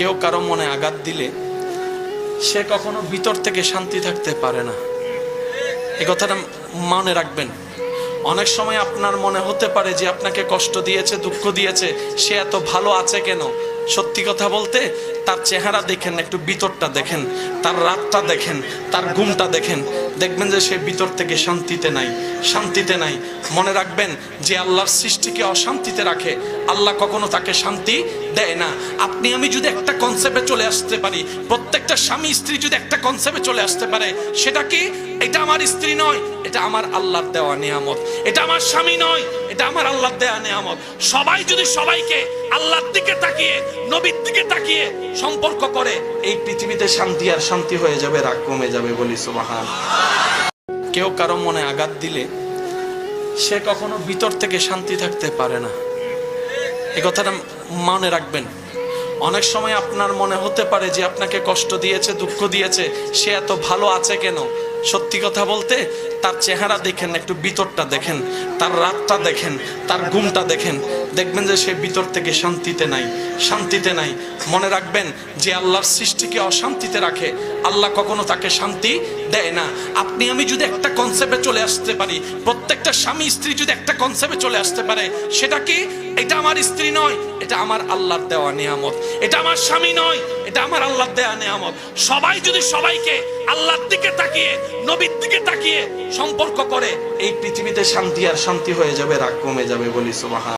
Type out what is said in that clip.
কেউ কারো মনে আঘাত দিলে সে কখনো ভিতর থেকে শান্তি থাকতে পারে না। এই কথাটা মনে রাখবেন। অনেক সময় আপনার মনে হতে পারে যে আপনাকে কষ্ট দিয়েছে, দুঃখ দিয়েছে, সে এত ভালো আছে কেন? সত্যি কথা বলতে তার চেহারা দেখেন, একটু ভিতরটা দেখেন, তার রাতটা দেখেন, তার ঘুমটা দেখেন, দেখবেন যে সে ভিতর থেকে শান্তিতে নাই, শান্তিতে নাই। মনে রাখবেন যে আল্লাহর সৃষ্টিকে অশান্তিতে রাখে, আল্লাহ কখনো তাকে শান্তি দেয় না। আপনি আমি যদি একটা কনসেপ্টে চলে আসতে পারি, প্রত্যেকটা স্বামী স্ত্রী যদি একটা কনসেপ্টে চলে আসতে পারে, সেটা কি? এটা আমার স্ত্রী নয়, এটা আমার আল্লাহর দেওয়া নিয়ামত। এটা আমার স্বামী নয়, এটা আমার আল্লাহর দেওয়া নিয়ামত। সবাই যদি সবাইকে আল্লাহর দিকে তাকিয়ে, নবীর দিকে তাকিয়ে সম্পর্ক করে, এই পৃথিবীতে শান্তি আর শান্তি হয়ে যাবে, রাগ কমে যাবে। বলি সুবহান। কেউ কারো মনে আঘাত দিলে সে কখনো ভিতর থেকে শান্তি থাকতে পারে না। এই কথাটা মনে রাখবেন। অনেক সময় আপনার মনে হতে পারে যে আপনাকে কষ্ট দিয়েছে, দুঃখ দিয়েছে, সে এত ভালো আছে কেন? সত্যি কথা বলতে তার চেহারা দেখেন, একটু ভিতরটা দেখেন, তার রাতটা দেখেন, তার ঘুমটা দেখেন, দেখবেন যে সে ভিতর থেকে শান্তিতে নাই, শান্তিতে নাই। মনে রাখবেন যে আল্লাহর সৃষ্টিকে অশান্তিতে রাখে, আল্লাহ কখনো তাকে শান্তি দেয় না। আপনি আমি যদি একটা কনসেপ্টে চলে আসতে পারি, প্রত্যেকটা স্বামী স্ত্রী যদি একটা কনসেপ্টে চলে আসতে পারে, সেটা কি? এটা আমার স্ত্রী নয়, এটা আমার আল্লাহর দেওয়া নিয়ামত। এটা আমার স্বামী নয়, এটা আমার আল্লাহর দেওয়া নিয়ামত। সবাই যদি সবাইকে আল্লাহর দিকে তাকিয়ে, নবীর দিকে তাকিয়ে সম্পর্ক করে, এই পৃথিবীতে শান্তি আর শান্তি হয়ে যাবে, রাগ কমে যাবে। বলি সুবহান।